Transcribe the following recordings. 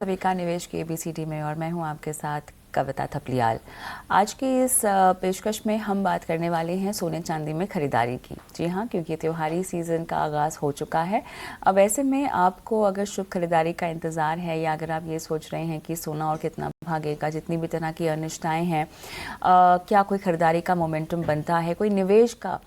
सभी का निवेश की एबीसीडी में और मैं हूं आपके साथ कविता थपलियाल। आज की इस पेशकश में हम बात करने वाले हैं सोने चांदी में खरीदारी की। जी हाँ, क्योंकि त्योहारी सीज़न का आगाज़ हो चुका है। अब ऐसे में आपको अगर शुभ खरीदारी का इंतज़ार है या अगर आप ये सोच रहे हैं कि सोना और कितना भागेगा, जितनी भी तरह की अनिश्चितताएं हैं, क्या कोई खरीदारी का मोमेंटम बनता है, कोई निवेश का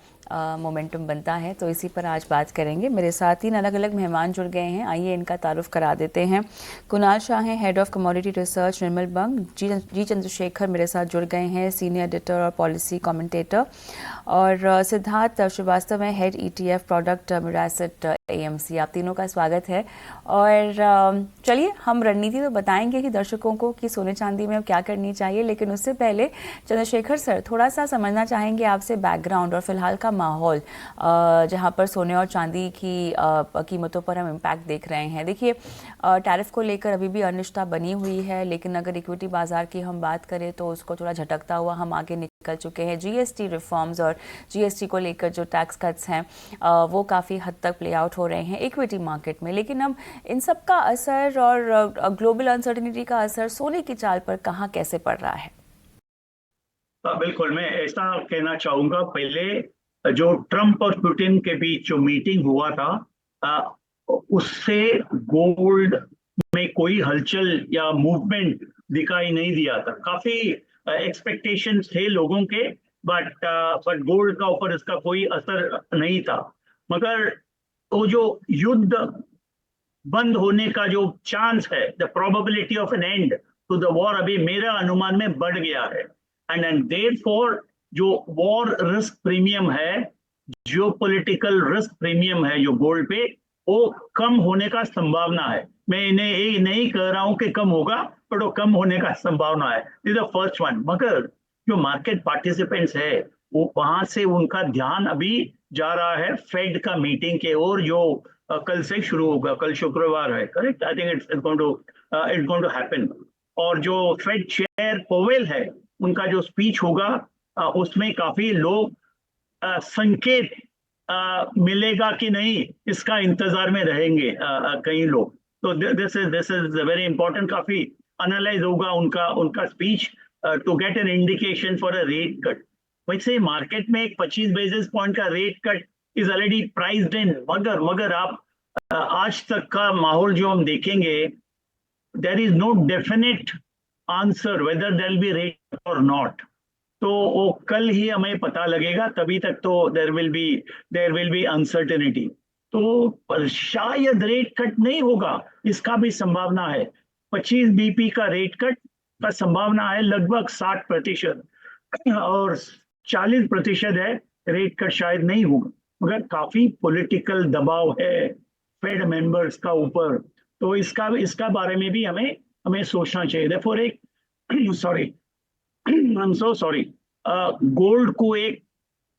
मोमेंटम बनता है, तो इसी पर आज बात करेंगे। मेरे साथ 3 अलग अलग मेहमान जुड़ गए हैं, आइए इनका तारुफ करा देते हैं। कुणाल शाह हैं, हेड ऑफ कमोडिटी रिसर्च निर्मल बंग। जी चंद्रशेखर मेरे साथ जुड़ गए हैं, सीनियर एडिटर और पॉलिसी कमेंटेटर। और सिद्धार्थ श्रीवास्तव हैं, हेड ईटीएफ प्रोडक्ट मिरासेट एएमसी। आप तीनों का स्वागत है। और चलिए हम रणनीति तो बताएंगे कि दर्शकों को कि सोने चांदी में अब क्या करनी चाहिए, लेकिन उससे पहले चंद्रशेखर सर, थोड़ा सा समझना चाहेंगे आपसे बैकग्राउंड और फिलहाल का माहौल जहां पर सोने और चांदी की कीमतों पर हम इम्पैक्ट देख रहे हैं। देखिए, टैरिफ को लेकर अभी भी अनिश्चितता बनी हुई है, लेकिन अगर इक्विटी बाजार की हम बात करें तो उसको थोड़ा झटकता हुआ हम आगे निकल चुके हैं। जीएसटी रिफॉर्म्स और जीएसटी को लेकर जो टैक्स कट्स हैं वो काफ़ी हद तक प्ले आउट हो रहे हैं इक्विटी मार्केट में। लेकिन अब इन सब का असर और ग्लोबल अनसर्टिनिटी का असर सोने की चाल पर कहाँ कैसे पड़ रहा है? बिल्कुल, मैं ऐसा कहना चाहूंगा। पहले जो ट्रंप और पुतिन के बीच जो मीटिंग हुआ था, उससे गोल्ड में कोई हलचल या मूवमेंट दिखाई नहीं दिया था। काफी एक्सपेक्टेशंस थे लोगों के, बट गोल्ड का ऊपर इसका कोई असर नहीं था। मगर वो जो युद्ध बंद होने का जो चांस है, the probability of an end to the war, अभी मेरा अनुमान में बढ़ गया है। एंड देयरफॉर जो वॉर रिस्क प्रीमियम है, जियोपॉलिटिकल रिस्क प्रीमियम है जो गोल्ड पे, वो कम होने का संभावना है। मैं इन्हें ये नहीं कह रहा हूं कि कम होगा, बट वो कम होने का संभावना है। This the first one. मगर जो मार्केट पार्टिसिपेंट्स है, वो वहां से उनका ध्यान अभी जा रहा है फेड का मीटिंग के ओर, जो कल से शुरू होगा। कल शुक्रवार है, correct? I think it's going to happen. और जो फेड चेयर पोवेल है, उनका जो स्पीच होगा, उसमें काफी लोग संकेत मिलेगा कि नहीं, इसका इंतजार में रहेंगे कई लोग। तो दिस इज वेरी इंपॉर्टेंट। काफी एनालाइज होगा उनका उनका speech to get an indication for a rate cut. वैसे मार्केट में एक 25 बेसिस पॉइंट का rate cut is already priced in. मगर आप आज तक का माहौल जो हम देखेंगे, there is no definite answer whether there will be rate और नॉट। तो वो कल ही हमें पता लगेगा, तभी तक तो देयर विल बी अनसर्टेनिटी। तो शायद रेट कट नहीं होगा, इसका भी संभावना है। 25 बीपी का रेट कट का संभावना है लगभग 60%, और 40% है रेट कट शायद नहीं होगा। मगर काफी पॉलिटिकल दबाव है फेड मेंबर्स का ऊपर, तो इसका इसका बारे में भी हमें हमें सोचना चाहिए। देखो, एक sorry, I am so sorry, gold को एक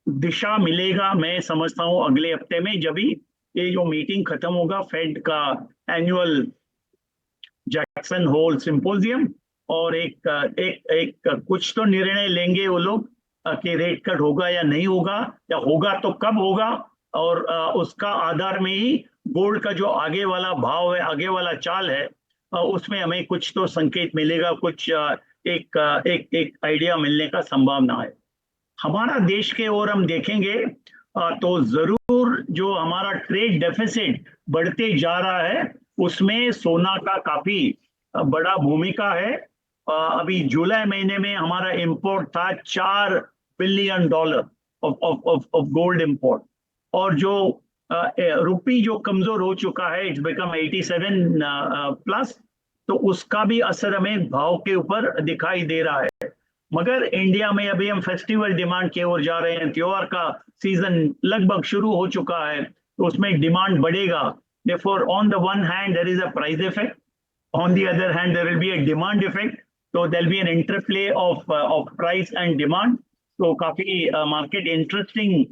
दिशा मिलेगा, मैं समझता हूँ अगले हफ्ते में, जब भी ये जो मीटिंग खत्म होगा फेड का एनुअल जैक्सन होल सिंपोजियम, और एक कुछ तो निर्णय लेंगे वो लोग कि रेट कट होगा या नहीं होगा, या होगा तो कब होगा। और उसका आधार में ही गोल्ड का जो आगे वाला भाव है, आगे वाला चाल है, उसमें हमें कुछ तो संकेत मिलेगा, कुछ एक आइडिया मिलने का संभावना है। हमारा देश के ओर हम देखेंगे तो जरूर जो हमारा ट्रेड डेफिसिट बढ़ते जा रहा है, उसमें सोना का काफी बड़ा भूमिका है। अभी जुलाई महीने में हमारा इंपोर्ट था $4 बिलियन ऑफ गोल्ड इंपोर्ट। और जो रुपी जो कमजोर हो चुका है, इट्स बिकम 87 प्लस, तो उसका भी असर हमें भाव के ऊपर दिखाई दे रहा है। मगर इंडिया में अभी हम फेस्टिवल डिमांड की ओर जा रहे हैं, त्योहार का सीजन लगभग शुरू हो चुका है, तो उसमें डिमांड बढ़ेगा। Therefore, on the one hand there is a price effect, on the other hand there will be a demand effect, so there will be an interplay of price and demand. तो काफी market interesting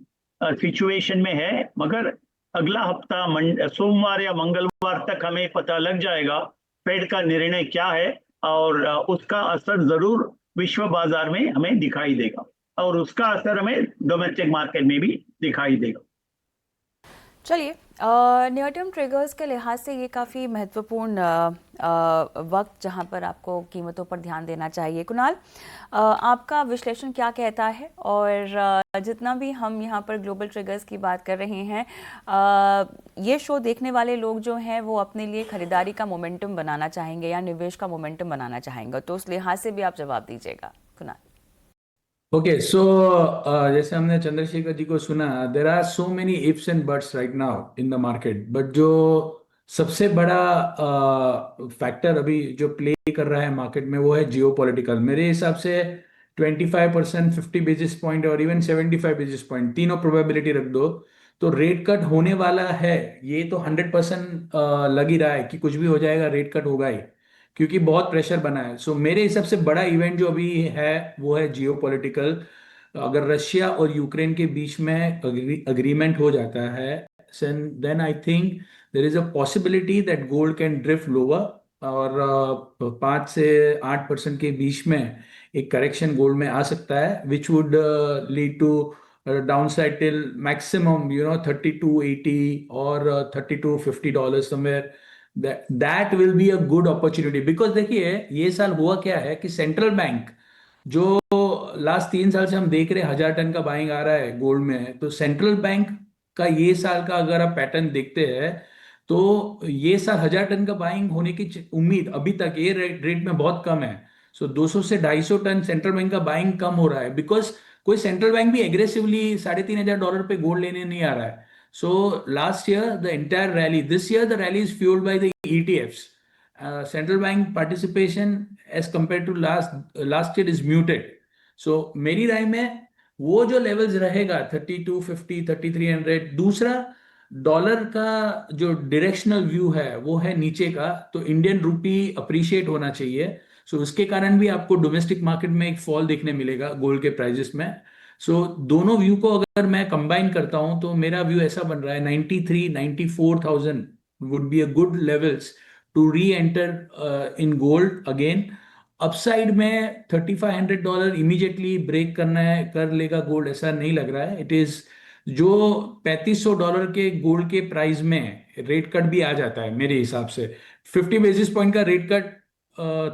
situation में है। मगर अगला हफ्ता सोमवार या मंगलवार तक हमें पता लग जाएगा फेड का निर्णय क्या है, और उसका असर जरूर विश्व बाजार में हमें दिखाई देगा, और उसका असर हमें डोमेस्टिक मार्केट में भी दिखाई देगा। चलिए, नियर टर्म ट्रिगर्स के लिहाज से ये काफ़ी महत्वपूर्ण वक्त जहां पर आपको कीमतों पर ध्यान देना चाहिए। कुणाल, आपका विश्लेषण क्या कहता है? और जितना भी हम यहाँ पर ग्लोबल ट्रिगर्स की बात कर रहे हैं, ये शो देखने वाले लोग जो हैं वो अपने लिए खरीदारी का मोमेंटम बनाना चाहेंगे या निवेश का मोमेंटम बनाना चाहेंगे, तो उस लिहाज से भी आप जवाब दीजिएगा कुणाल। ओके सो जैसे हमने चंद्रशेखर जी को सुना, there are so many ifs and buts right now in the market, but जो सबसे बड़ा फैक्टर अभी जो प्ले कर रहा है मार्केट में वो है जियो पॉलिटिकल। मेरे हिसाब से 25%, 50 बेसिस पॉइंट और इवन 75 बेसिस पॉइंट, तीनों प्रोबेबिलिटी रख दो तो रेट कट होने वाला है। ये तो 100% लग ही रहा है कि कुछ भी हो जाएगा, रेट कट होगा ही, क्योंकि बहुत प्रेशर बना है। सो मेरे हिसाब से बड़ा इवेंट जो अभी है वो है जियो पॉलिटिकल। अगर रशिया और यूक्रेन के बीच में अग्रीमेंट हो जाता है, then I think there is a possibility that gold can drift lower, और 5 से 8% के बीच में एक करेक्शन गोल्ड में आ सकता है, which would lead to downside till maximum 3280 or $3250 somewhere. That will be a good opportunity, because देखिए ये साल हुआ क्या है कि सेंट्रल बैंक जो लास्ट 3 साल से हम देख रहे हैं 1000 टन का बाइंग आ रहा है गोल्ड में, तो सेंट्रल बैंक का ये साल का अगर आप पैटर्न देखते हैं तो ये साल 1000 टन का बाइंग होने की उम्मीद अभी तक ये रेट में बहुत कम है। सो 200 से 250 टन सेंट्रल बैंक का बाइंग कम हो रहा है, बिकॉज कोई सेंट्रल बैंक भी एग्रेसिवली $3500 पे गोल्ड लेने नहीं आ रहा है। So last year the entire rally, this year the rally is fuelled by the ETFs. Central bank participation as compared to last year is muted. So मेरी राय में वो जो लेवल्स रहेगा 3250, 3300। दूसरा, डॉलर का जो डायरेक्शनल व्यू है वो है नीचे का, तो इंडियन रूपी अप्रिशिएट होना चाहिए। सो उसके कारण भी आपको डोमेस्टिक मार्केट में एक फॉल देखने मिलेगा गोल्ड के प्राइजेस में। सो दोनों व्यू को अगर मैं कंबाइन करता हूं तो मेरा व्यू ऐसा बन रहा है 93-94,000 would be a good levels to reenter in gold again. Upside में $3500 इमीडिएटली ब्रेक करना है, कर लेगा गोल्ड, ऐसा नहीं लग रहा है। इट इज जो $3500 के गोल्ड के प्राइस में रेट कट भी आ जाता है मेरे हिसाब से। 50 बेसिस पॉइंट का रेट कट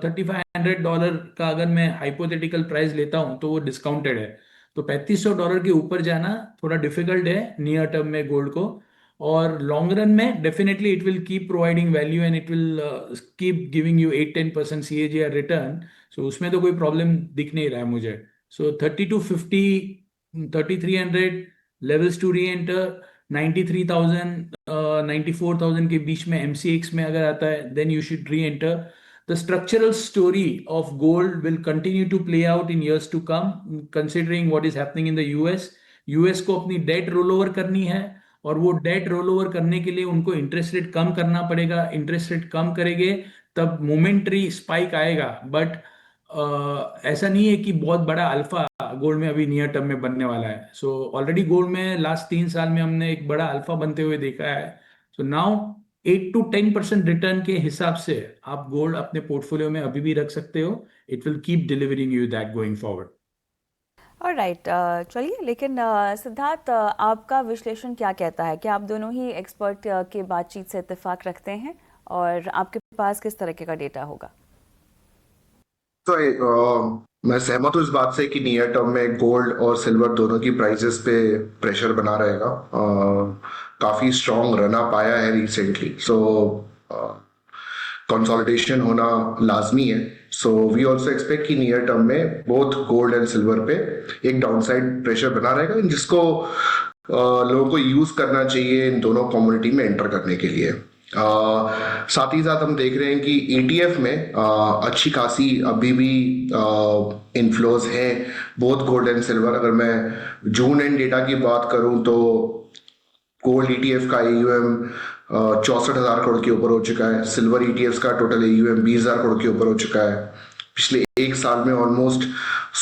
$3500 का अगर मैं हाइपोथेटिकल प्राइस लेता हूं तो वो डिस्काउंटेड है, तो $3500 के ऊपर जाना थोड़ा डिफिकल्ट है नियर टर्म में गोल्ड को। और लॉन्ग रन में definitely it will keep providing value and it will keep giving you 8-10% CAGR return. So उसमें तो कोई प्रॉब्लम दिख नहीं रहा है मुझे। So 3250, 3300 levels to reenter. 93,000, 94,000 के बीच में MCX में अगर आता है then you should reenter. The structural story of gold will continue to play out in years to come, considering what is happening in the US. US को अपनी date roll over करनी है, और वो डेट रोल ओवर करने के लिए उनको इंटरेस्ट रेट कम करना पड़ेगा। इंटरेस्ट रेट कम करेंगे तब मोमेंटरी स्पाइक आएगा, बट ऐसा नहीं है कि बहुत बड़ा अल्फा गोल्ड में अभी नियर टर्म में बनने वाला है। सो ऑलरेडी गोल्ड में लास्ट 3 साल में हमने एक बड़ा अल्फा बनते हुए देखा है। सो नाउ 8-10% रिटर्न के हिसाब से आप गोल्ड अपने पोर्टफोलियो में अभी भी रख सकते हो। It will keep delivering you that going forward. Alright, चलिए, लेकिन सिद्धार्थ, आपका विश्लेषण क्या कहता है? क्या आप दोनों ही एक्सपर्ट के बातचीत से इत्तेफाक रखते हैं, और आपके पास किस तरह का डेटा होगा? तो मैं सहमत हूँ इस बात से कि नियर टर्म में गोल्ड और सिल्वर दोनों की प्राइसेस पे प्रेशर बना रहेगा। काफी स्ट्रॉन्ग रन अप आया है रिसेंटली, सो कंसोलिडेशन होना लाजमी है। सो वी ऑल्सो एक्सपेक्ट कि नियर टर्म में बोथ गोल्ड एंड सिल्वर पे एक डाउनसाइड प्रेशर बना रहेगा, जिसको लोगों को यूज करना चाहिए इन दोनों कम्युनिटी में एंटर करने के लिए। साथ ही साथ हम देख रहे हैं कि ETF में अच्छी खासी अभी भी इनफ्लोज हैं बोथ गोल्ड एंड सिल्वर। अगर मैं जून एंड डेटा की बात करूं तो गोल्ड ETF का AUM 64,000 करोड़ के ऊपर हो चुका है। सिल्वर ETFs का टोटल AUM 20,000 करोड़ के ऊपर हो चुका है। पिछले एक साल में ऑलमोस्ट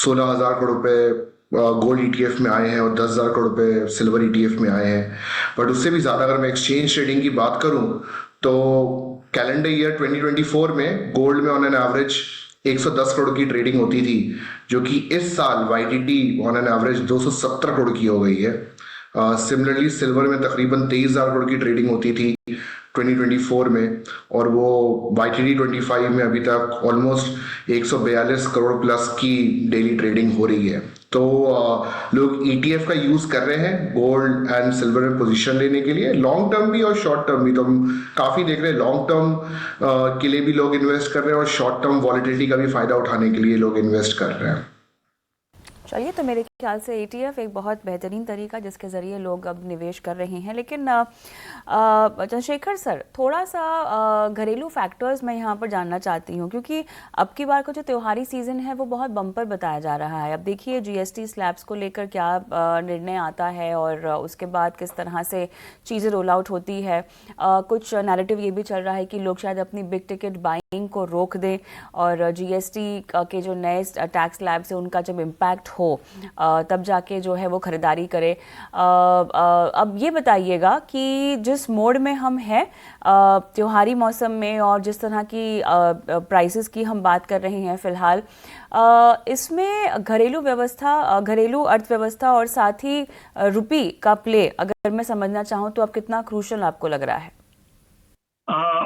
16,000 करोड़ रुपए गोल्ड ETF में आए हैं और 10,000 करोड़ रुपए सिल्वर ETF में आए हैं। बट उससे भी ज्यादा अगर मैं एक्सचेंज ट्रेडिंग की बात करूं तो कैलेंडर ईयर 2024 में गोल्ड में ऑन एन एवरेज 110 करोड़ की ट्रेडिंग होती थी, जो कि इस साल YTD on an average 270 crore की हो गई है। सिमिलरली सिल्वर में तकरीबन 23,000 करोड़ की ट्रेडिंग होती थी 2024 में, और वो YTD 25 में अभी तक ऑलमोस्ट 142 करोड़ प्लस की डेली ट्रेडिंग हो रही है। तो लोग ETF का यूज कर रहे हैं गोल्ड एंड सिल्वर में पोजीशन लेने के लिए, लॉन्ग टर्म भी और शॉर्ट टर्म भी। तो हम काफी देख रहे हैं लॉन्ग टर्म के लिए भी लोग इन्वेस्ट कर रहे हैं और शॉर्ट टर्म वॉलिटिलिटी का भी फायदा उठाने के लिए लोग इन्वेस्ट कर रहे हैं। चलिए, तो मेरे ख्याल से ETF एक बहुत बेहतरीन तरीका जिसके ज़रिए लोग अब निवेश कर रहे हैं। लेकिन चंद्रशेखर सर, थोड़ा सा घरेलू फैक्टर्स मैं यहाँ पर जानना चाहती हूँ, क्योंकि अब की बार का जो त्योहारी सीज़न है वो बहुत बम्पर बताया जा रहा है। अब देखिए GST स्लैब्स को लेकर क्या निर्णय आता है और उसके बाद किस तरह से चीज़ें रोल आउट होती है। कुछ नैरेटिव ये भी चल रहा है कि लोग शायद अपनी बिग टिकट बाइंग को रोक दें और GST के जो नए टैक्स स्लैब्स है उनका जब इम्पैक्ट हो तब जाके जो है वो खरीदारी करे। अब ये बताइएगा कि जिस मोड में हम हैं त्योहारी मौसम में और जिस तरह की प्राइसेस की हम बात कर रहे हैं फिलहाल, इसमें घरेलू व्यवस्था, घरेलू अर्थव्यवस्था और साथ ही रुपी का प्ले अगर मैं समझना चाहूँ तो अब कितना क्रूशल आपको लग रहा है?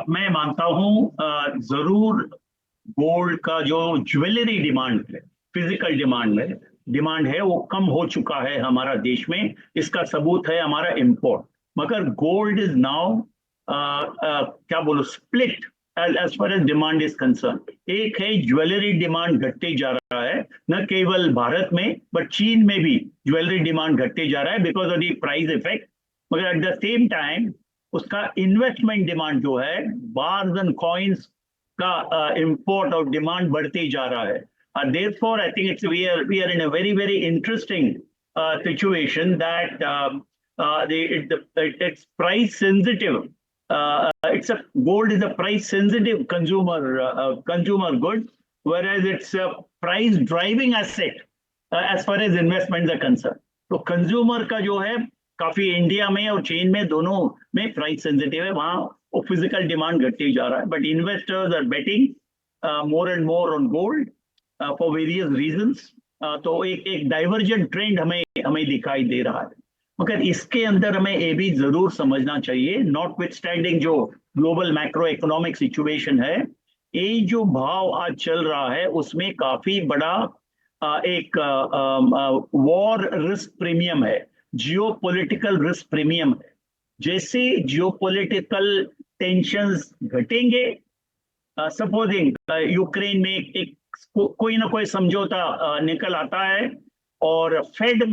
मैं मानता हूँ जरूर गोल्ड का जो ज्वेलरी डिमांड है, फिजिकल डिमांड है वो कम हो चुका है हमारा देश में। इसका सबूत है हमारा इंपोर्ट। मगर गोल्ड इज नाउ क्या बोलो split as far as demand is concern. एक है ज्वेलरी डिमांड घटते जा रहा है, न केवल भारत में बट चीन में भी ज्वेलरी डिमांड घटते जा रहा है because of the price effect. मगर एट द सेम टाइम उसका इन्वेस्टमेंट डिमांड जो है, बार्स एंड कॉइन्स का इंपोर्ट और डिमांड बढ़ते जा रहा है। Therefore, I think we are in a very interesting situation that it's price sensitive. Gold is a price sensitive consumer good, whereas it's a price driving asset as far as investments are concerned. तो consumer का जो है काफी India में और चीन में दोनों में प्राइस सेंसिटिव है, वहाँ वो फिजिकल डिमांड घटती जा रहा है। But investors are betting more and more on gold for various reasons. तो एक डाइवर्जेंट ट्रेंड हमें दिखाई दे रहा है। मगर इसके अंदर हमें ये भी जरूर समझना चाहिए, नॉट विथ स्टैंडिंग जो ग्लोबल मैक्रो इकोनॉमिक सिचुएशन है, ये जो भाव आज चल रहा है उसमें काफी बड़ा एक वॉर रिस्क प्रीमियम है, जियोपॉलिटिकल रिस्क प्रीमियम है। जैसे जियोपॉलिटिकल टेंशंस घटेंगे, सपोजिंग यूक्रेन में एक कोई ना कोई समझौता निकल आता है और फेड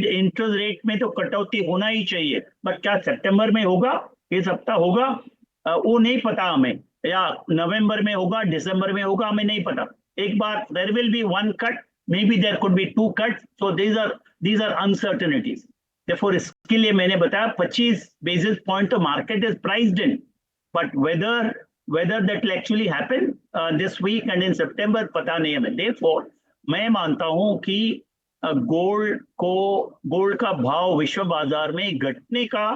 इंटरेस्ट रेट में तो कटौती होना ही चाहिए, बट क्या सितंबर में होगा, इस हफ्ता होगा, वो नहीं पता हमें, या नवंबर में होगा, दिसंबर में होगा, हमें नहीं पता। एक बार there will be one cut, maybe there could be two cut, so these are uncertainties. Therefore इसके लिए मैंने बताया 25 बेसिस पॉइंट तो market is priced in, but whether that will actually happen this week and in September पता नहीं हमें। Therefore मैं मानता हूं कि गोल्ड का भाव विश्व बाजार में घटने का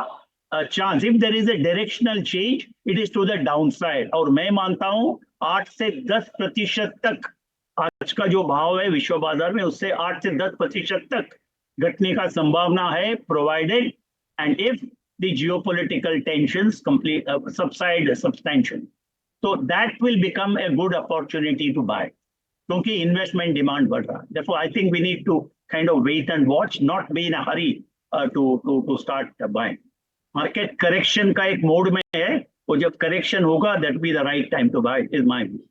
chance, if there is a directional change, it is to the downside. और मैं मानता हूं 8 से 10% तक आज का जो भाव है विश्व बाजार में, उससे 8 से 10% तक घटने का संभावना है, provided and if the geopolitical tensions subside substantially. So that will become a good opportunity to buy, क्योंकि investment demand बढ़ रहा है। Therefore, I think we need to kind of wait and watch, not be in a hurry to start buying. Market correction का एक mode में है, वो जब correction होगा, that will be the right time to buy, is my view.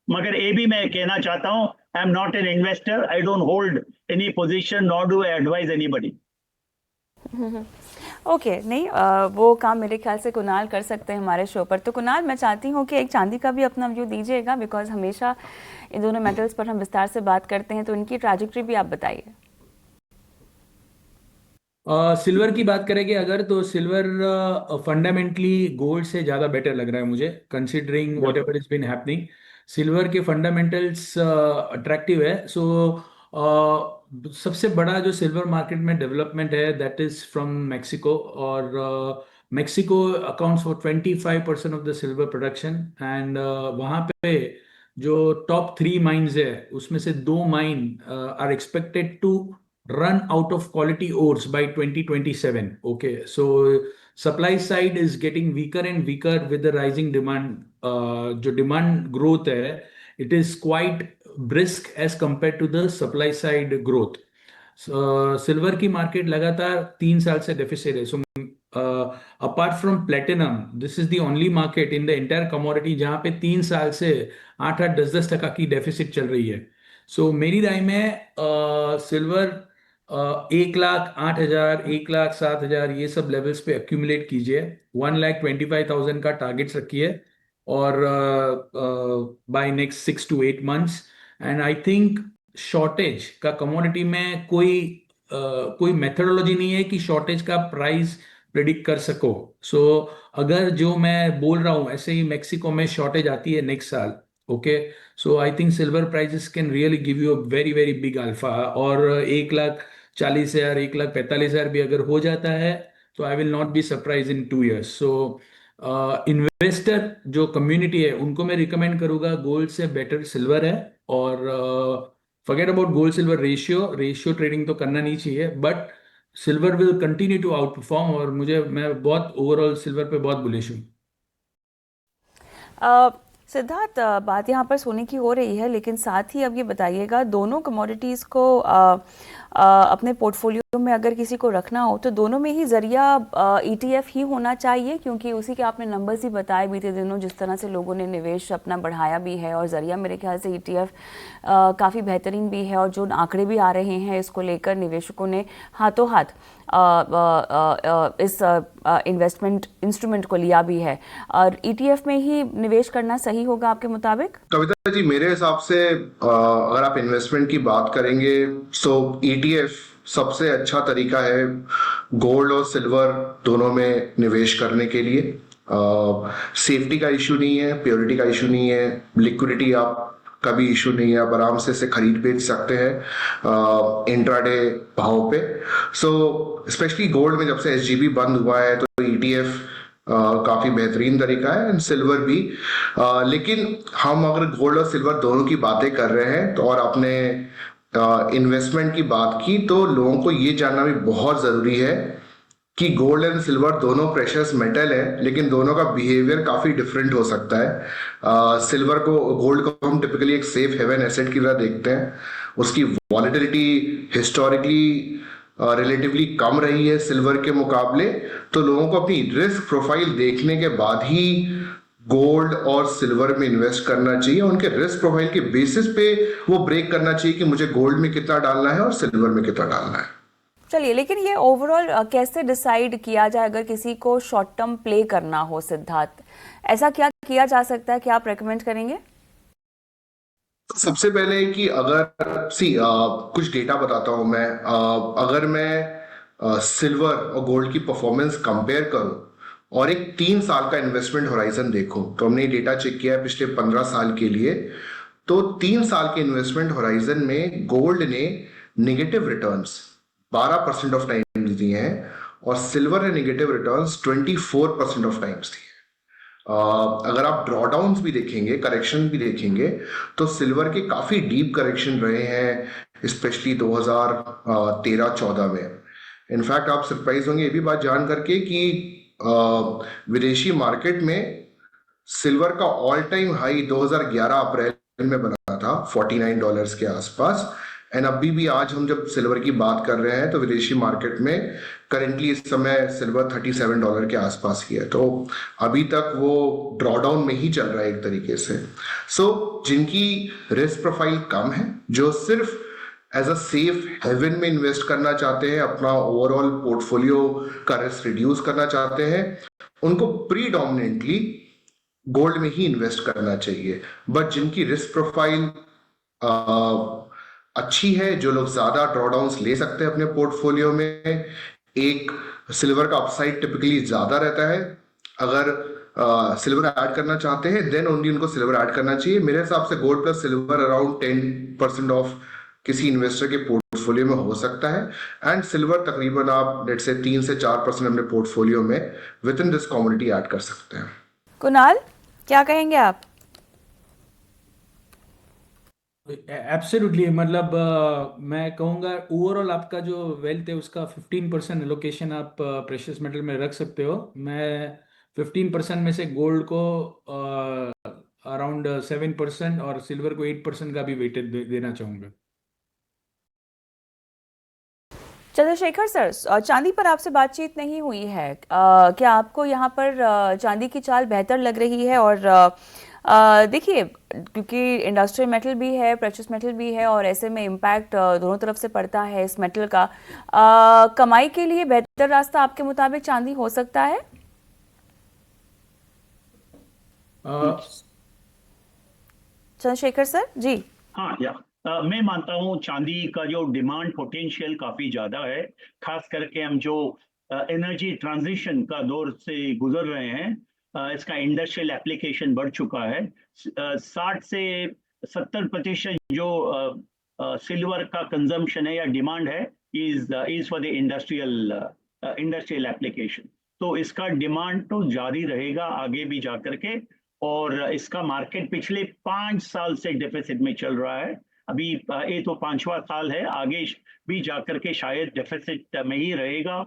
मगर ये भी मैं कहना चाहता हूँ, I am not an investor, I don't hold any position, nor do I advise anybody. Okay, नहीं वो काम मेरे ख्याल से कुणाल कर सकते हैं हमारे शो पर। तो कुणाल, मैं चाहती हूँ कि एक चांदी का भी अपना व्यू दीजिएगा, बिकॉज हमेशा इन दोनों मेटल्स पर हम विस्तार से बात करते हैं, तो इनकी ट्रैजेक्टरी भी आप बताइए। सिल्वर की बात करेंगे अगर, तो सिल्वर फंडामेंटली गोल्ड से ज़्यादा बेटर लग रहा है मुझे, considering whatever is been happening. Silver के फंडामेंटल्स अट्रैक्टिव है। सो सबसे बड़ा जो सिल्वर मार्केट में डेवलपमेंट है दैट इज फ्रॉम मैक्सिको, और Mexico accounts for 25% of the silver production. And वहाँ पे जो टॉप 3 माइंस है उसमें से 2 mine are expected to run out of quality ores by 2027. Okay, so supply side is getting weaker and weaker with the rising demand. जो demand growth है, it is quite brisk as compared to the supply side growth. Silver की market लगातार 3 साल से deficit है. So apart from platinum, this is the only market in the entire commodity जहां पे 3 साल से 8-10% की डेफिसिट चल रही है. सो मेरी राय में सिल्वर 1,08,000, 1,07,000 ये सब लेवल्स पे एक्यूमुलेट कीजिए. 1,25,000 का टारगेट्स रखिए और by next 6 to 8 months. And I think shortage का कमोडिटी में कोई मेथडोलॉजी नहीं है कि शॉर्टेज का प्राइस प्रिडिक्ट कर सको. सो अगर जो मैं बोल रहा हूँ ऐसे ही मेक्सिको में शॉर्टेज आती है नेक्स्ट साल. Okay, so I think silver prices can really give you a very very big alpha. और 1,40,000, 1,45,000 भी अगर हो जाता है तो I will not be surprise in 2 years. So investor जो कम्युनिटी है उनको मैं रिकमेंड करूंगा गोल्ड से बेटर सिल्वर है. और forget about gold silver ratio trading तो करना नहीं चाहिए, but silver will continue to outperform. और मैं बहुत ओवरऑल सिल्वर पे बहुत बुलिश हूँ. सिद्धार्थ, बात यहाँ पर सोने की हो रही है, लेकिन साथ ही अब ये बताइएगा, दोनों कमोडिटीज़ को अपने पोर्टफोलियो में अगर किसी को रखना हो तो दोनों में ही जरिया ETF ही होना चाहिए, क्योंकि उसी के आपने नंबर्स ही बताए बीते दिनों जिस तरह से लोगों ने निवेश अपना बढ़ाया भी है, और जरिया मेरे ख्याल से ETF काफ़ी बेहतरीन भी है, और जो आंकड़े भी आ रहे हैं इसको लेकर निवेशकों ने हाथों हाथ इस इन्वेस्टमेंट इंस्ट्रूमेंट को लिया भी है. और ETF में ही निवेश करना सही होगा आपके मुताबिक? कविता जी, मेरे हिसाब से अगर आप इन्वेस्टमेंट की बात करेंगे तो ETF सबसे अच्छा तरीका है गोल्ड और सिल्वर दोनों में निवेश करने के लिए. सेफ्टी का इशू नहीं है, प्योरिटी का इशू नहीं है, लिक्विडिटी आप का भी इशू नहीं है, आप आराम से इसे खरीद बेच सकते हैं इंट्राडे भाव पे. सो स्पेशली गोल्ड में जब से SGB बंद हुआ है तो ETF काफी बेहतरीन तरीका है, एंड सिल्वर भी. लेकिन हम अगर गोल्ड और सिल्वर दोनों की बातें कर रहे हैं तो और अपने इन्वेस्टमेंट की बात की तो लोगों को ये जानना भी बहुत जरूरी है कि गोल्ड एंड सिल्वर दोनों प्रेशियस मेटल है, लेकिन दोनों का बिहेवियर काफी डिफरेंट हो सकता है. सिल्वर को, गोल्ड को हम टिपिकली एक सेफ हेवन एसेट की तरह देखते हैं. उसकी वॉलेटिलिटी हिस्टोरिकली रिलेटिवली कम रही है सिल्वर के मुकाबले, तो लोगों को अपनी रिस्क प्रोफाइल देखने के बाद ही गोल्ड और सिल्वर में इन्वेस्ट करना चाहिए. उनके रिस्क प्रोफाइल के बेसिस पे वो ब्रेक करना चाहिए कि मुझे गोल्ड में कितना डालना है और सिल्वर में कितना डालना है. चलिए, लेकिन ये ओवरऑल कैसे डिसाइड किया जाए अगर किसी को शॉर्ट टर्म प्ले करना हो? सिद्धार्थ, ऐसा क्या किया जा सकता है, क्या आप रेकमेंड करेंगे? सबसे पहले कि अगर कुछ डेटा बताता हूं मैं. अगर मैं सिल्वर और गोल्ड की परफॉर्मेंस कंपेयर करूं और एक 3 साल का इन्वेस्टमेंट होराइजन देखूं, तो हमने डेटा चेक किया है पिछले 15 साल के लिए. तो 3 साल के इन्वेस्टमेंट होराइजन में गोल्ड ने नेगेटिव रिटर्न्स 12% ऑफ टाइम्स दिए हैं और सिल्वर ने नेगेटिव रिटर्न्स 24% ऑफ टाइम्स दिए. अगर आप ड्रॉडाउन्स भी देखेंगे, करेक्शन भी देखेंगे, तो सिल्वर के काफी डीप करेक्शन रहे हैं स्पेशली 2013-14 में. इनफैक्ट आप सरप्राइज होंगे ये भी बात जान करके कि विदेशी मार्केट में सिल्वर का ऑल टाइम हाई 2011 अप्रैल में बना था $49 के आसपास. एंड अभी भी आज हम जब सिल्वर की बात कर रहे हैं तो विदेशी मार्केट में करेंटली इस समय सिल्वर $37 के आसपास ही है. तो अभी तक वो ड्रॉडाउन में ही चल रहा है एक तरीके से. सो जिनकी रिस्क प्रोफाइल कम है, जो सिर्फ एज अ सेफ हेवन में इन्वेस्ट करना चाहते हैं, अपना ओवरऑल पोर्टफोलियो का रिस्क रिड्यूस करना चाहते हैं, उनको प्रीडोमिनेंटली गोल्ड में ही इन्वेस्ट करना चाहिए. बट जिनकी रिस्क प्रोफाइल अच्छी है, जो लोग ज्यादा ड्रॉडाउन्स ले सकते हैं अपने पोर्टफोलियो में, एक सिल्वर का अपसाइड टिपिकली ज्यादा रहता है. अगर सिल्वर ऐड करना चाहते हैं देन ओनली उनको सिल्वर ऐड करना चाहिए. मेरे हिसाब से gold plus silver around 10% of किसी इन्वेस्टर के पोर्टफोलियो में हो सकता है. एंड सिल्वर तकरीबन आप लेट्स से 3 से 4% अपने पोर्टफोलियो में with in this commodity add कर सकते हैं. कुणाल, क्या कहेंगे आप? एब्सोल्युटली, मतलब मैं कहूँगा ओवरऑल आपका जो वेल्थ है उसका 15% एलोकेशन आप प्रेशियस मेटल में रख सकते हो। मैं 15% में से गोल्ड को अराउंड 7% और सिल्वर को 8% का भी वेटेज देना चाहूँगा। चंद्रशेखर सर, चांदी पर आपसे बातचीत नहीं हुई है। क्या आपको यहाँ पर चांदी की चाल बेहतर लग रही है? और देखिए, क्योंकि इंडस्ट्रियल मेटल भी है, प्रेशियस मेटल भी है, और ऐसे में इम्पैक्ट दोनों तरफ से पड़ता है इस मेटल का। कमाई के लिए बेहतर रास्ता आपके मुताबिक चांदी हो सकता है? चंद्रशेखर सर जी। हाँ मैं मानता हूँ चांदी का जो डिमांड पोटेंशियल काफी ज्यादा है, खास करके हम जो एनर्जी ट्रांजिशन का दौर से गुजर रहे हैं। इसका इंडस्ट्रियल एप्लीकेशन बढ़ चुका है। 60 से 70% जो सिल्वर का कंजम्पशन है या डिमांड है is for the industrial application. तो इसका डिमांड तो जारी रहेगा आगे भी जाकर के, और इसका मार्केट पिछले 5 साल से डेफिसिट में चल रहा है। अभी ये तो 5वां साल है, आगे भी जाकर के शायद डेफिसिट में ही रहेगा।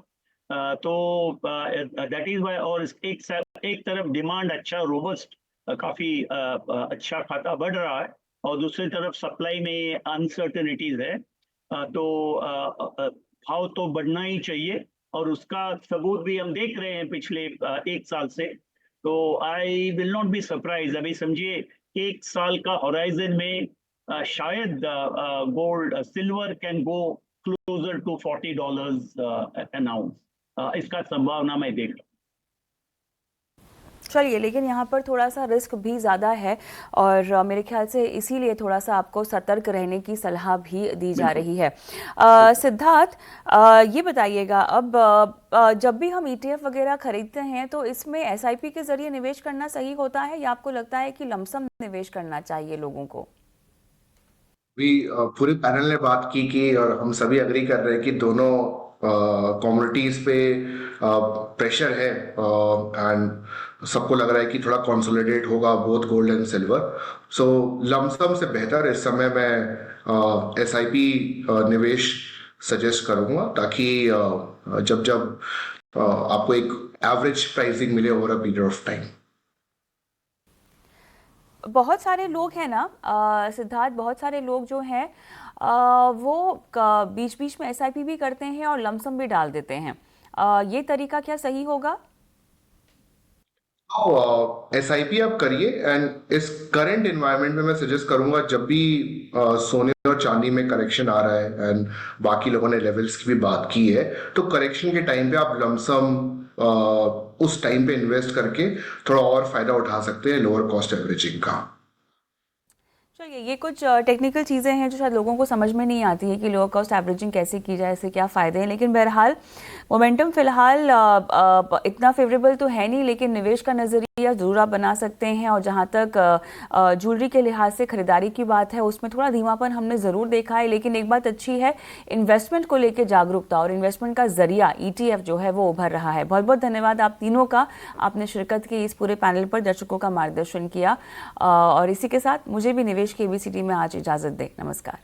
तो दैट इज वाई। और एक तरफ डिमांड अच्छा रोबस्ट काफी अच्छा खाता बढ़ रहा है, और दूसरी तरफ सप्लाई में अनसर्टेनिटीज है। तो भाव तो बढ़ना ही चाहिए, और उसका सबूत भी हम देख रहे हैं पिछले 1 साल से। तो I will not be surprise. अभी समझिए 1 साल का होराइजन में शायद gold silver can go closer to $40 an ounce. इसका संभावना मैं देख रहा हूँ। चलिए, लेकिन यहाँ पर थोड़ा सा रिस्क भी ज़्यादा है, और मेरे ख्याल से इसीलिए थोड़ा सा आपको सतर्क रहने की सलाह भी दी जा रही है। सिद्धार्थ, ये बताइएगा, अब जब भी हम ETF वगैरह खरीदते हैं तो इसमें SIP के जरिए निवेश करना सही होता है, या आपको लगता है कि लमसम निवेश करना चाहिए लोगों को? भी पूरे पैनल ने बात की कि और हम सभी अग्री कर रहे हैं कि दोनों कमोडिटीज पे प्रेशर है, एंड सबको लग रहा है कि थोड़ा कंसोलिडेट होगा both gold and silver. So lump sum से बेहतर इस समय मैं SIP निवेश सजेस्ट करूंगा, ताकि जब जब आपको एक एवरेज प्राइसिंग मिले over a period of time. बहुत सारे लोग हैं ना सिद्धार्थ, बहुत सारे लोग जो हैं वो बीच बीच में SIP भी करते हैं और लमसम भी डाल देते हैं। ये तरीका क्या सही होगा? SIP आप करिए, एंड इस करंट एनवायरनमेंट में मैं सजेस्ट करूंगा, जब भी सोने और चांदी में करेक्शन आ रहा है, एंड बाकी लोगों ने लेवल्स की भी बात की है, तो करेक्शन के टाइम पे आप लमसम उस टाइम पे इन्वेस्ट करके थोड़ा और फायदा उठा सकते हैं लोअर कॉस्ट एवरेजिंग का। चलिए, ये कुछ टेक्निकल चीज़ें हैं जो शायद लोगों को समझ में नहीं आती है कि लोअर कॉस्ट एवरेजिंग कैसे की जाए, इससे क्या फ़ायदे हैं। लेकिन बहरहाल मोमेंटम फ़िलहाल इतना फेवरेबल तो है नहीं, लेकिन निवेश का नज़रिया ज़रूर आप बना सकते हैं। और जहाँ तक ज्वेलरी के लिहाज से ख़रीदारी की बात है, उसमें थोड़ा धीमापन हमने ज़रूर देखा है, लेकिन एक बात अच्छी है, इन्वेस्टमेंट को लेकर जागरूकता और इन्वेस्टमेंट का ज़रिया ETF जो है वो उभर रहा है। बहुत बहुत धन्यवाद आप तीनों का, आपने शिरकत की इस पूरे पैनल पर, दर्शकों का मार्गदर्शन किया। और इसी के साथ मुझे भी निवेश के ABCD में आज इजाज़त दें। नमस्कार।